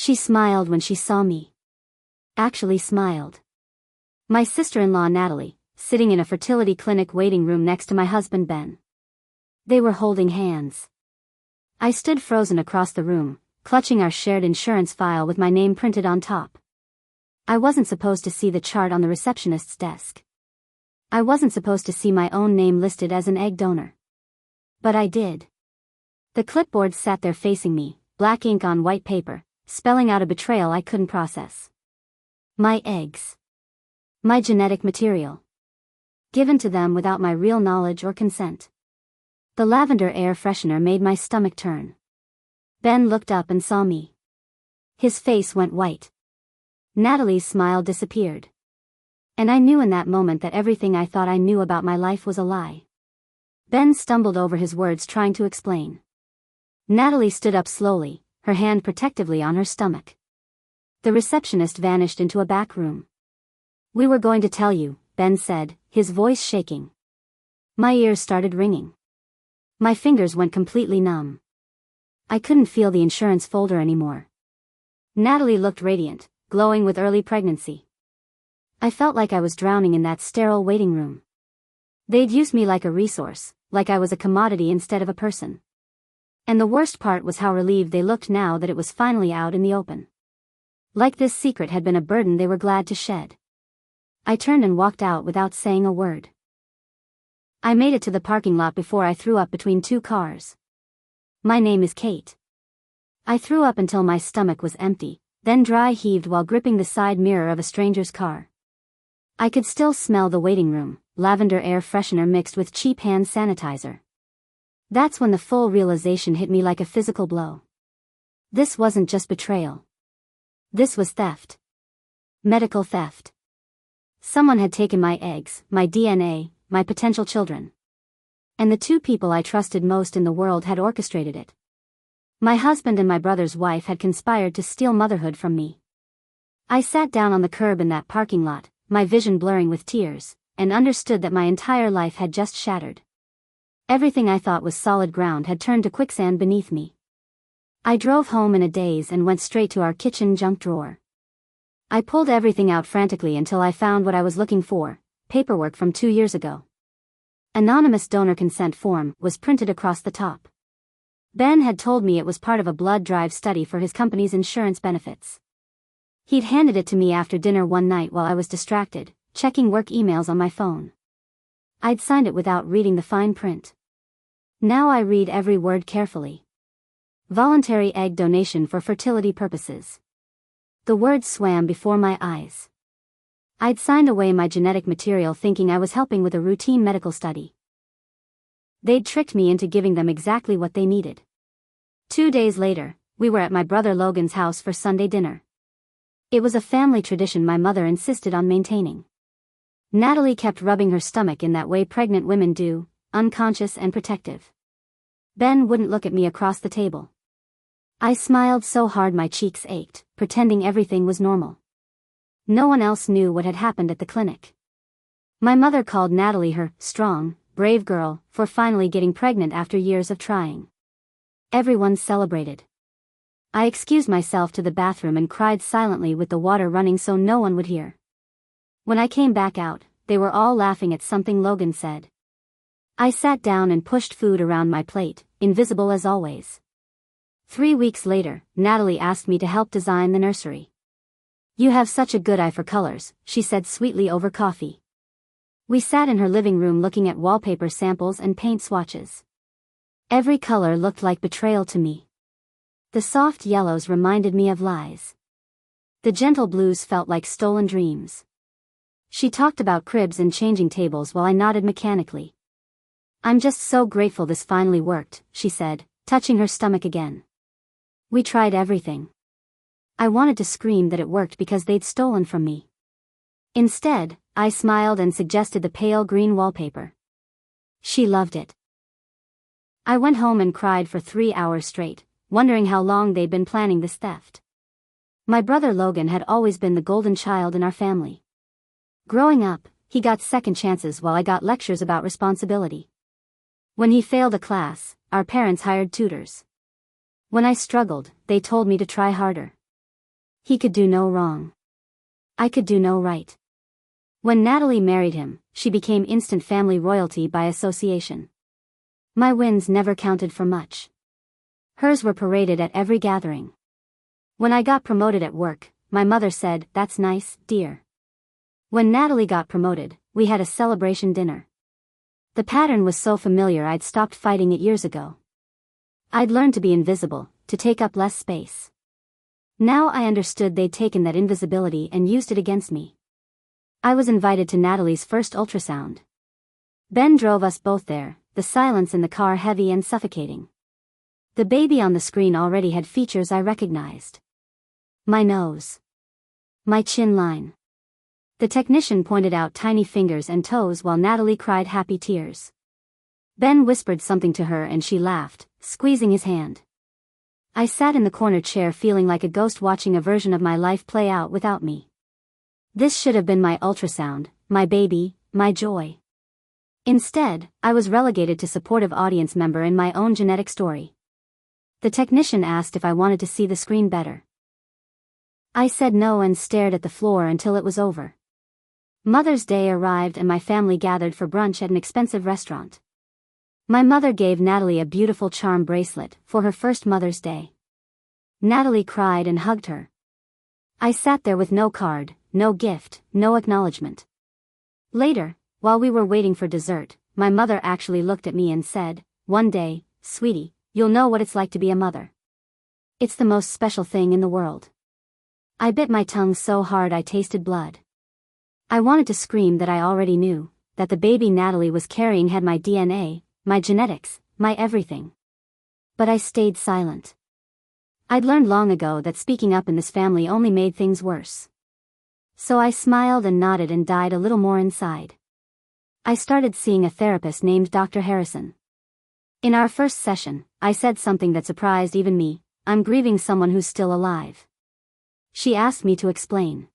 She smiled when she saw me. Actually smiled. My sister-in-law Natalie, sitting in a fertility clinic waiting room next to my husband Ben. They were holding hands. I stood frozen across the room, clutching our shared insurance file with my name printed on top. I wasn't supposed to see the chart on the receptionist's desk. I wasn't supposed to see my own name listed as an egg donor. But I did. The clipboard sat there facing me, black ink on white paper, spelling out a betrayal I couldn't process. My eggs. My genetic material. Given to them without my real knowledge or consent. The lavender air freshener made my stomach turn. Ben looked up and saw me. His face went white. Natalie's smile disappeared. And I knew in that moment that everything I thought I knew about my life was a lie. Ben stumbled over his words trying to explain. Natalie stood up slowly, her hand protectively on her stomach. The receptionist vanished into a back room. "We were going to tell you," Ben said, his voice shaking. My ears started ringing. My fingers went completely numb. I couldn't feel the insurance folder anymore. Natalie looked radiant, glowing with early pregnancy. I felt like I was drowning in that sterile waiting room. They'd used me like a resource, like I was a commodity instead of a person. And the worst part was how relieved they looked now that it was finally out in the open. Like this secret had been a burden they were glad to shed. I turned and walked out without saying a word. I made it to the parking lot before I threw up between two cars. My name is Kate. I threw up until my stomach was empty, then dry heaved while gripping the side mirror of a stranger's car. I could still smell the waiting room, lavender air freshener mixed with cheap hand sanitizer. That's when the full realization hit me like a physical blow. This wasn't just betrayal. This was theft. Medical theft. Someone had taken my eggs, my DNA, my potential children. And the two people I trusted most in the world had orchestrated it. My husband and my brother's wife had conspired to steal motherhood from me. I sat down on the curb in that parking lot, my vision blurring with tears, and understood that my entire life had just shattered. Everything I thought was solid ground had turned to quicksand beneath me. I drove home in a daze and went straight to our kitchen junk drawer. I pulled everything out frantically until I found what I was looking for, paperwork from 2 years ago. Anonymous donor consent form was printed across the top. Ben had told me it was part of a blood drive study for his company's insurance benefits. He'd handed it to me after dinner one night while I was distracted, checking work emails on my phone. I'd signed it without reading the fine print. Now I read every word carefully. Voluntary egg donation for fertility purposes. The words swam before my eyes. I'd signed away my genetic material thinking I was helping with a routine medical study. They'd tricked me into giving them exactly what they needed. 2 days later, we were at my brother Logan's house for Sunday dinner. It was a family tradition my mother insisted on maintaining. Natalie kept rubbing her stomach in that way pregnant women do, unconscious and protective. Ben wouldn't look at me across the table. I smiled so hard my cheeks ached, pretending everything was normal. No one else knew what had happened at the clinic. My mother called Natalie her strong, brave girl for finally getting pregnant after years of trying. Everyone celebrated. I excused myself to the bathroom and cried silently with the water running so no one would hear. When I came back out, they were all laughing at something Logan said. I sat down and pushed food around my plate, invisible as always. 3 weeks later, Natalie asked me to help design the nursery. "You have such a good eye for colors," she said sweetly over coffee. We sat in her living room looking at wallpaper samples and paint swatches. Every color looked like betrayal to me. The soft yellows reminded me of lies. The gentle blues felt like stolen dreams. She talked about cribs and changing tables while I nodded mechanically. "I'm just so grateful this finally worked," she said, touching her stomach again. "We tried everything. I wanted to scream that it worked because they'd stolen from me. Instead, I smiled and suggested the pale green wallpaper. She loved it. I went home and cried for 3 hours straight, wondering how long they'd been planning this theft. My brother Logan had always been the golden child in our family. Growing up, he got second chances while I got lectures about responsibility. When he failed a class, our parents hired tutors. When I struggled, they told me to try harder. He could do no wrong. I could do no right. When Natalie married him, she became instant family royalty by association. My wins never counted for much. Hers were paraded at every gathering. When I got promoted at work, my mother said, "That's nice, dear." When Natalie got promoted, we had a celebration dinner. The pattern was so familiar I'd stopped fighting it years ago. I'd learned to be invisible, to take up less space. Now I understood they'd taken that invisibility and used it against me. I was invited to Natalie's first ultrasound. Ben drove us both there, the silence in the car heavy and suffocating. The baby on the screen already had features I recognized. My nose. My chin line. The technician pointed out tiny fingers and toes while Natalie cried happy tears. Ben whispered something to her and she laughed, squeezing his hand. I sat in the corner chair feeling like a ghost watching a version of my life play out without me. This should have been my ultrasound, my baby, my joy. Instead, I was relegated to supportive audience member in my own genetic story. The technician asked if I wanted to see the screen better. I said no and stared at the floor until it was over. Mother's Day arrived and my family gathered for brunch at an expensive restaurant. My mother gave Natalie a beautiful charm bracelet for her first Mother's Day. Natalie cried and hugged her. I sat there with no card, no gift, no acknowledgement. Later, while we were waiting for dessert, my mother actually looked at me and said, "One day, sweetie, you'll know what it's like to be a mother. It's the most special thing in the world." I bit my tongue so hard I tasted blood. I wanted to scream that I already knew, that the baby Natalie was carrying had my DNA, my genetics, my everything. But I stayed silent. I'd learned long ago that speaking up in this family only made things worse. So I smiled and nodded and died a little more inside. I started seeing a therapist named Dr. Harrison. In our first session, I said something that surprised even me: "I'm grieving someone who's still alive." She asked me to explain.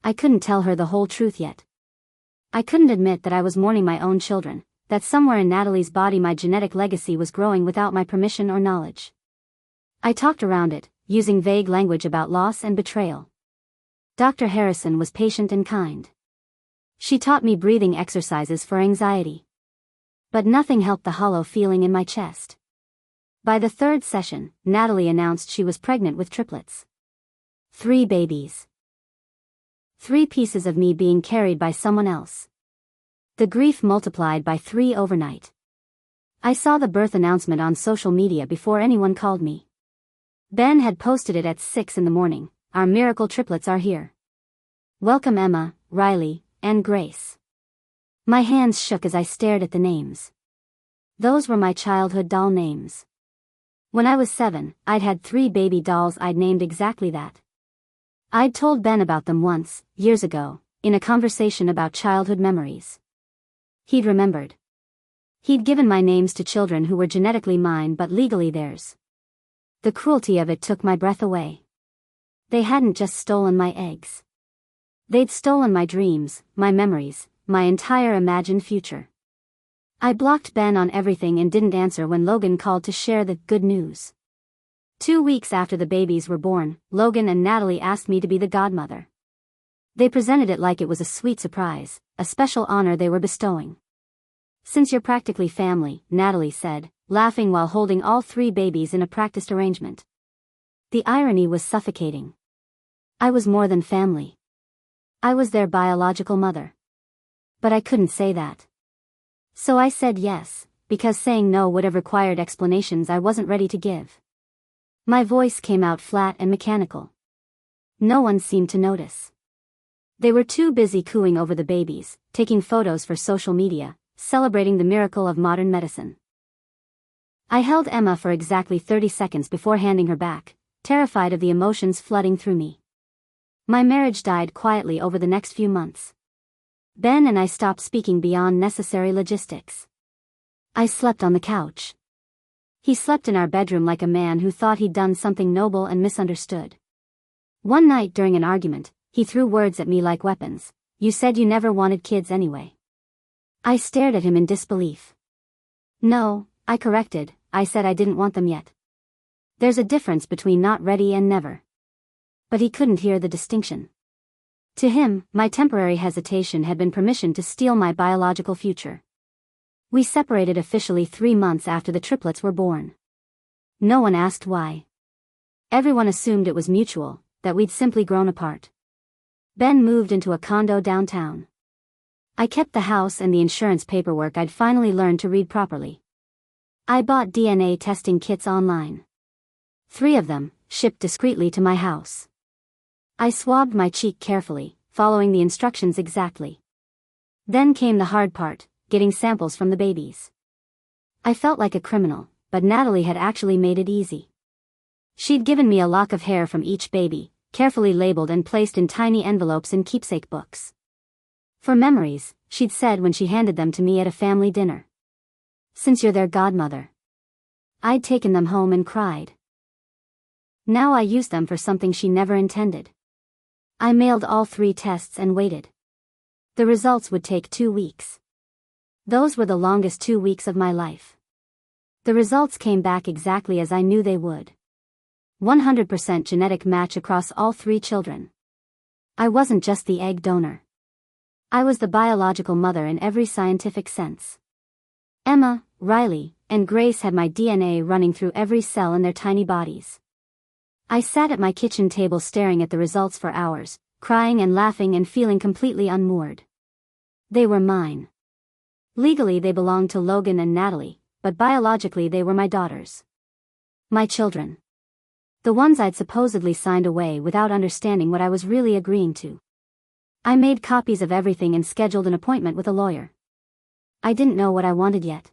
I couldn't tell her the whole truth yet. I couldn't admit that I was mourning my own children, that somewhere in Natalie's body my genetic legacy was growing without my permission or knowledge. I talked around it, using vague language about loss and betrayal. Dr. Harrison was patient and kind. She taught me breathing exercises for anxiety. But nothing helped the hollow feeling in my chest. By the third session, Natalie announced she was pregnant with triplets. 3 babies. 3 pieces of me being carried by someone else. The grief multiplied by 3 overnight. I saw the birth announcement on social media before anyone called me. Ben had posted it at 6 in the morning. "Our miracle triplets are here. Welcome Emma, Riley, and Grace." My hands shook as I stared at the names. Those were my childhood doll names. When I was 7, I'd had 3 baby dolls I'd named exactly that. I'd told Ben about them once, years ago, in a conversation about childhood memories. He'd remembered. He'd given my names to children who were genetically mine but legally theirs. The cruelty of it took my breath away. They hadn't just stolen my eggs. They'd stolen my dreams, my memories, my entire imagined future. I blocked Ben on everything and didn't answer when Logan called to share the good news. 2 weeks after the babies were born, Logan and Natalie asked me to be the godmother. They presented it like it was a sweet surprise, a special honor they were bestowing. "Since you're practically family," Natalie said, laughing while holding all 3 babies in a practiced arrangement. The irony was suffocating. I was more than family. I was their biological mother. But I couldn't say that. So I said yes, because saying no would have required explanations I wasn't ready to give. My voice came out flat and mechanical. No one seemed to notice. They were too busy cooing over the babies, taking photos for social media, celebrating the miracle of modern medicine. I held Emma for exactly 30 seconds before handing her back, terrified of the emotions flooding through me. My marriage died quietly over the next few months. Ben and I stopped speaking beyond necessary logistics. I slept on the couch. He slept in our bedroom like a man who thought he'd done something noble and misunderstood. One night during an argument, he threw words at me like weapons. "You said you never wanted kids anyway." I stared at him in disbelief. "No," I corrected, "I said I didn't want them yet. There's a difference between not ready and never." But he couldn't hear the distinction. To him, my temporary hesitation had been permission to steal my biological future. We separated officially 3 months after the triplets were born. No one asked why. Everyone assumed it was mutual, that we'd simply grown apart. Ben moved into a condo downtown. I kept the house and the insurance paperwork I'd finally learned to read properly. I bought DNA testing kits online. 3 of them, shipped discreetly to my house. I swabbed my cheek carefully, following the instructions exactly. Then came the hard part, getting samples from the babies. I felt like a criminal, but Natalie had actually made it easy. She'd given me a lock of hair from each baby, carefully labeled and placed in tiny envelopes in keepsake books. For memories, she'd said when she handed them to me at a family dinner. Since you're their godmother. I'd taken them home and cried. Now I used them for something she never intended. I mailed all 3 tests and waited. The results would take 2 weeks. Those were the longest 2 weeks of my life. The results came back exactly as I knew they would. 100% genetic match across all 3 children. I wasn't just the egg donor. I was the biological mother in every scientific sense. Emma, Riley, and Grace had my DNA running through every cell in their tiny bodies. I sat at my kitchen table staring at the results for hours, crying and laughing and feeling completely unmoored. They were mine. Legally they belonged to Logan and Natalie, but biologically they were my daughters. My children. The ones I'd supposedly signed away without understanding what I was really agreeing to. I made copies of everything and scheduled an appointment with a lawyer. I didn't know what I wanted yet.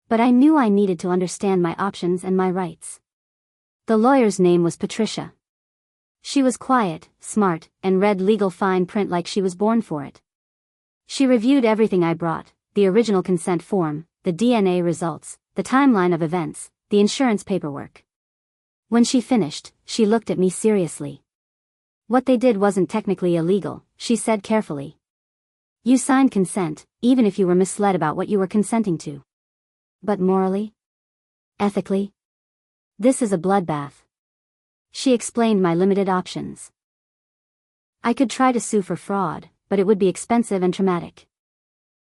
But I knew I needed to understand my options and my rights. The lawyer's name was Patricia. She was quiet, smart, and read legal fine print like she was born for it. She reviewed everything I brought, the original consent form, the DNA results, the timeline of events, the insurance paperwork. When she finished, she looked at me seriously. What they did wasn't technically illegal, she said carefully. You signed consent, even if you were misled about what you were consenting to. But morally? Ethically? This is a bloodbath. She explained my limited options. I could try to sue for fraud, but it would be expensive and traumatic.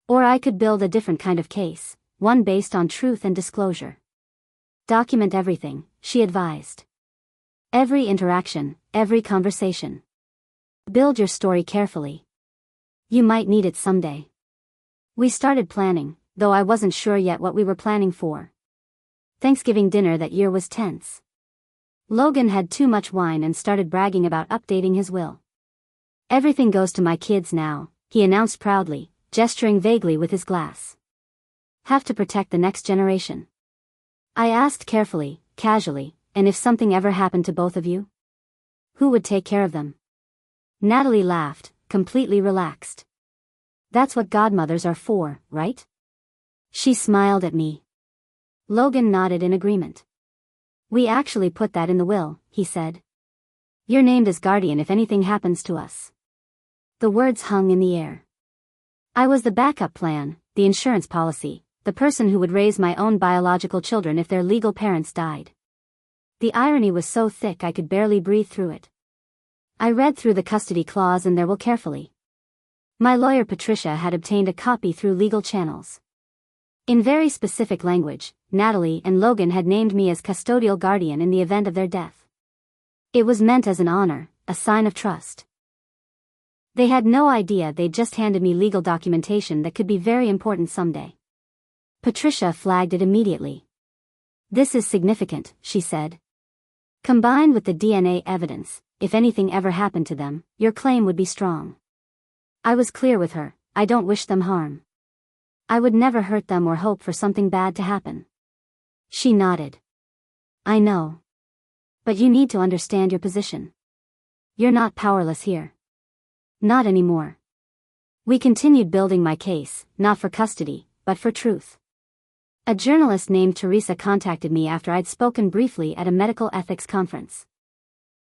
Or I could build a different kind of case, one based on truth and disclosure. Document everything, she advised. Every interaction, every conversation. Build your story carefully. You might need it someday. We started planning, though I wasn't sure yet what we were planning for. Thanksgiving dinner that year was tense. Logan had too much wine and started bragging about updating his will. Everything goes to my kids now, he announced proudly, gesturing vaguely with his glass. Have to protect the next generation. I asked carefully, casually, and if something ever happened to both of you? Who would take care of them? Natalie laughed, completely relaxed. That's what godmothers are for, right? She smiled at me. Logan nodded in agreement. We actually put that in the will, he said. You're named as guardian if anything happens to us. The words hung in the air. I was the backup plan, the insurance policy, the person who would raise my own biological children if their legal parents died. The irony was so thick I could barely breathe through it. I read through the custody clause in their will carefully. My lawyer Patricia had obtained a copy through legal channels. In very specific language, Natalie and Logan had named me as custodial guardian in the event of their death. It was meant as an honor, a sign of trust. They had no idea they'd just handed me legal documentation that could be very important someday. Patricia flagged it immediately. This is significant, she said. Combined with the DNA evidence, if anything ever happened to them, your claim would be strong. I was clear with her, I don't wish them harm. I would never hurt them or hope for something bad to happen. She nodded. I know. But you need to understand your position. You're not powerless here. Not anymore. We continued building my case, not for custody, but for truth. A journalist named Teresa contacted me after I'd spoken briefly at a medical ethics conference.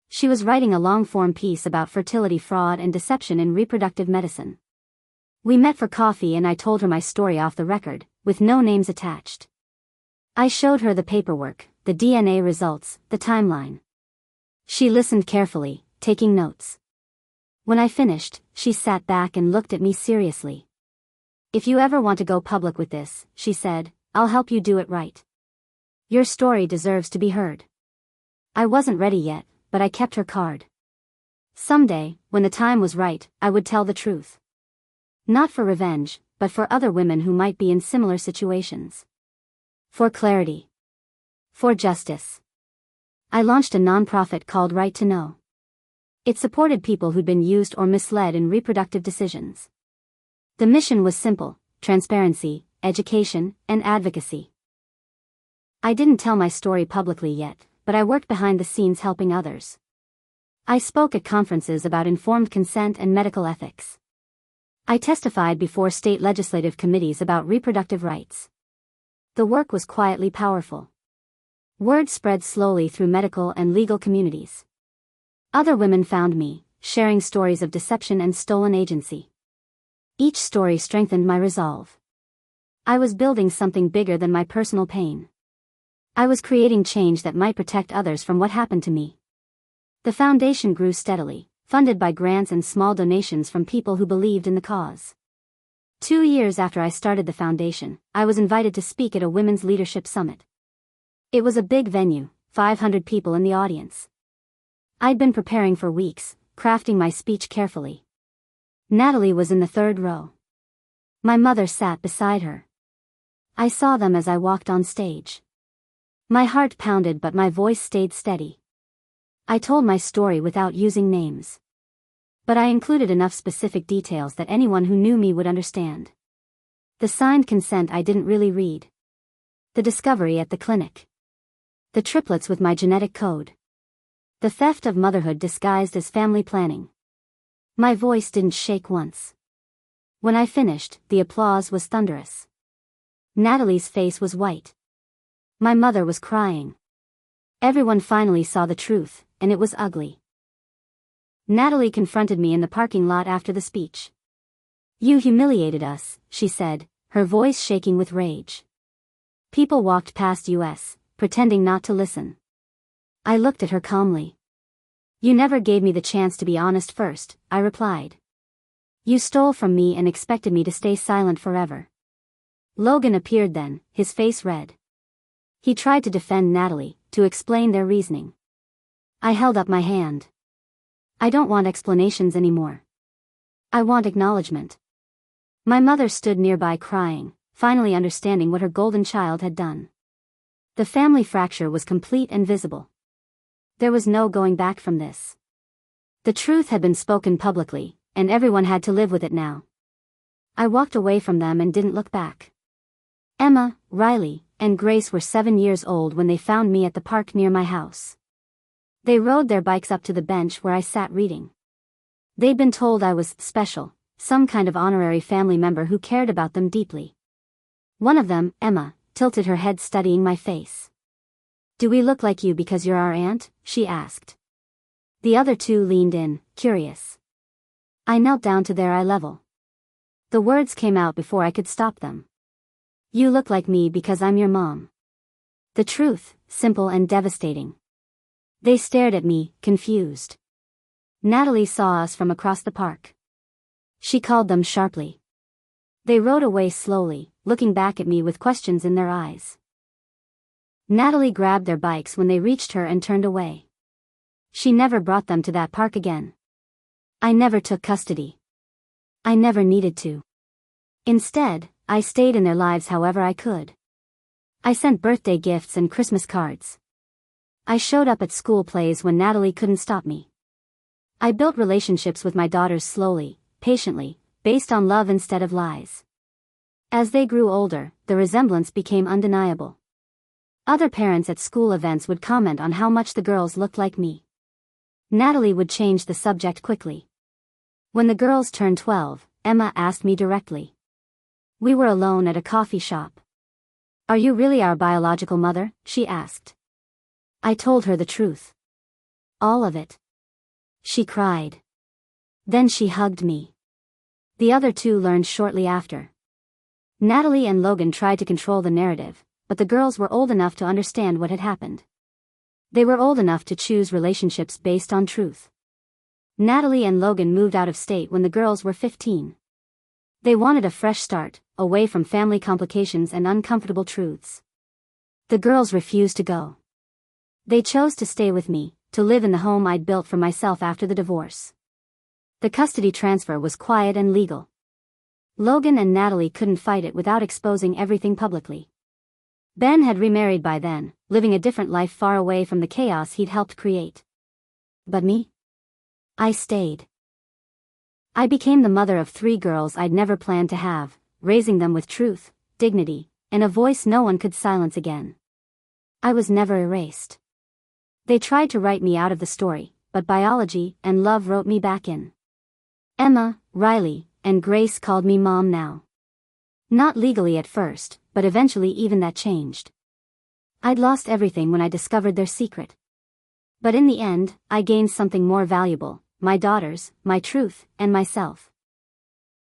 She was writing a long-form piece about fertility fraud and deception in reproductive medicine. We met for coffee and I told her my story off the record, with no names attached. I showed her the paperwork, the DNA results, the timeline. She listened carefully, taking notes. When I finished, she sat back and looked at me seriously. "If you ever want to go public with this," she said, "I'll help you do it right. Your story deserves to be heard." I wasn't ready yet, but I kept her card. Someday, when the time was right, I would tell the truth. Not for revenge, but for other women who might be in similar situations. For clarity. For justice. I launched a nonprofit called Right to Know. It supported people who'd been used or misled in reproductive decisions. The mission was simple: transparency, education, and advocacy. I didn't tell my story publicly yet, but I worked behind the scenes helping others. I spoke at conferences about informed consent and medical ethics. I testified before state legislative committees about reproductive rights. The work was quietly powerful. Word spread slowly through medical and legal communities. Other women found me, sharing stories of deception and stolen agency. Each story strengthened my resolve. I was building something bigger than my personal pain. I was creating change that might protect others from what happened to me. The foundation grew steadily, funded by grants and small donations from people who believed in the cause. 2 years after I started the foundation, I was invited to speak at a women's leadership summit. It was a big venue, 500 people in the audience. I'd been preparing for weeks, crafting my speech carefully. Natalie was in the third row. My mother sat beside her. I saw them as I walked on stage. My heart pounded, but my voice stayed steady. I told my story without using names. But I included enough specific details that anyone who knew me would understand. The signed consent I didn't really read. The discovery at the clinic. The triplets with my genetic code. The theft of motherhood disguised as family planning. My voice didn't shake once. When I finished, the applause was thunderous. Natalie's face was white. My mother was crying. Everyone finally saw the truth, and it was ugly. Natalie confronted me in the parking lot after the speech. "You humiliated us," she said, her voice shaking with rage. People walked past us, pretending not to listen. I looked at her calmly. "You never gave me the chance to be honest first," I replied. "You stole from me and expected me to stay silent forever." Logan appeared then, his face red. He tried to defend Natalie, to explain their reasoning. I held up my hand. "I don't want explanations anymore. I want acknowledgement." My mother stood nearby crying, finally understanding what her golden child had done. The family fracture was complete and visible. There was no going back from this. The truth had been spoken publicly, and everyone had to live with it now. I walked away from them and didn't look back. Emma, Riley, and Grace were 7 years old when they found me at the park near my house. They rode their bikes up to the bench where I sat reading. They'd been told I was special, some kind of honorary family member who cared about them deeply. One of them, Emma, tilted her head studying my face. "Do we look like you because you're our aunt?" she asked. The other two leaned in, curious. I knelt down to their eye level. The words came out before I could stop them. "You look like me because I'm your mom." The truth, simple and devastating. They stared at me, confused. Natalie saw us from across the park. She called them sharply. They rode away slowly, looking back at me with questions in their eyes. Natalie grabbed their bikes when they reached her and turned away. She never brought them to that park again. I never took custody. I never needed to. Instead, I stayed in their lives however I could. I sent birthday gifts and Christmas cards. I showed up at school plays when Natalie couldn't stop me. I built relationships with my daughters slowly, patiently, based on love instead of lies. As they grew older, the resemblance became undeniable. Other parents at school events would comment on how much the girls looked like me. Natalie would change the subject quickly. When the girls turned 12, Emma asked me directly. We were alone at a coffee shop. "Are you really our biological mother?" she asked. I told her the truth. All of it. She cried. Then she hugged me. The other two learned shortly after. Natalie and Logan tried to control the narrative, but the girls were old enough to understand what had happened. They were old enough to choose relationships based on truth. Natalie and Logan moved out of state when the girls were 15. They wanted a fresh start, away from family complications and uncomfortable truths. The girls refused to go. They chose to stay with me, to live in the home I'd built for myself after the divorce. The custody transfer was quiet and legal. Logan and Natalie couldn't fight it without exposing everything publicly. Ben had remarried by then, living a different life far away from the chaos he'd helped create. But me? I stayed. I became the mother of 3 girls I'd never planned to have, raising them with truth, dignity, and a voice no one could silence again. I was never erased. They tried to write me out of the story, but biology and love wrote me back in. Emma, Riley, and Grace called me Mom now. Not legally at first, but eventually even that changed. I'd lost everything when I discovered their secret. But in the end, I gained something more valuable: my daughters, my truth, and myself.